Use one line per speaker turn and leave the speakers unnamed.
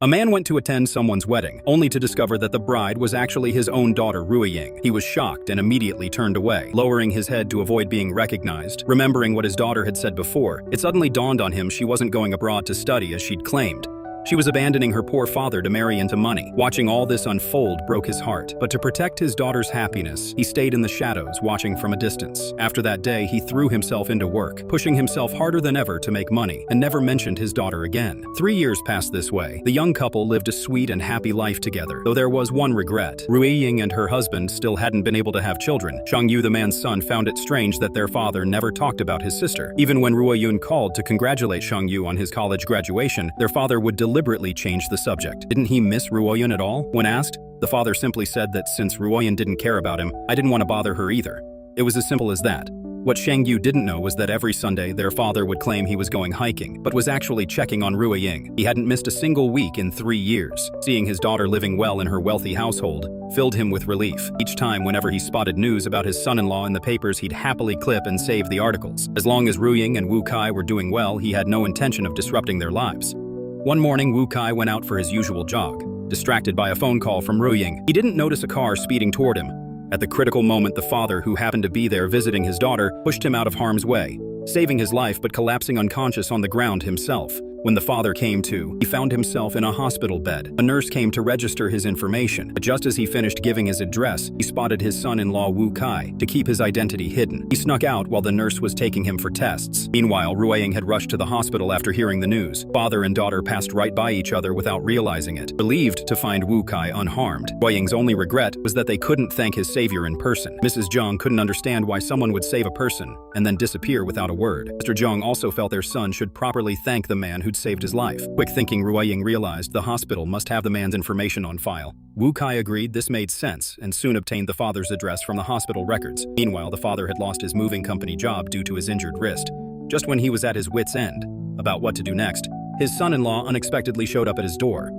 A man went to attend someone's wedding, only to discover that the bride was actually his own daughter Ruaying. He was shocked and immediately turned away, lowering his head to avoid being recognized. Remembering what his daughter had said before, it suddenly dawned on him she wasn't going abroad to study as she'd claimed. She was abandoning her poor father to marry into money. Watching all this unfold broke his heart, but to protect his daughter's happiness, he stayed in the shadows, watching from a distance. After that day, he threw himself into work, pushing himself harder than ever to make money, and never mentioned his daughter again. 3 years passed this way. The young couple lived a sweet and happy life together, though there was one regret. Ruaying and her husband still hadn't been able to have children. Shangyu, the man's son, found it strange that their father never talked about his sister. Even when Ruaying called to congratulate Shangyu on his college graduation, their father would deliberately change the subject. Didn't he miss Ruaying at all? When asked, the father simply said that since Ruaying didn't care about him, I didn't want to bother her either. It was as simple as that. What Shangyu didn't know was that every Sunday their father would claim he was going hiking, but was actually checking on Ruaying. He hadn't missed a single week in 3 years. Seeing his daughter living well in her wealthy household filled him with relief. Each time whenever he spotted news about his son-in-law in the papers, he'd happily clip and save the articles. As long as Ruaying and Wu Kai were doing well, he had no intention of disrupting their lives. One morning, Wu Kai went out for his usual jog, distracted by a phone call from Ruaying. He didn't notice a car speeding toward him. At the critical moment, the father, who happened to be there visiting his daughter, pushed him out of harm's way, saving his life but collapsing unconscious on the ground himself. When the father came to, he found himself in a hospital bed. A nurse came to register his information, but just as he finished giving his address, he spotted his son-in-law Wu Kai. To keep his identity hidden, he snuck out while the nurse was taking him for tests. Meanwhile, Ruaying had rushed to the hospital after hearing the news. Father and daughter passed right by each other without realizing it, relieved to find Wu Kai unharmed. Ruaying's only regret was that they couldn't thank his savior in person. Mrs. Zhang couldn't understand why someone would save a person and then disappear without a word. Mr. Zhang also felt their son should properly thank the man who'd saved his life. Quick thinking, Ruaying realized the hospital must have the man's information on file. Wu Kai agreed this made sense and soon obtained the father's address from the hospital records. Meanwhile, the father had lost his moving company job due to his injured wrist. Just when he was at his wit's end about what to do next, his son-in-law unexpectedly showed up at his door.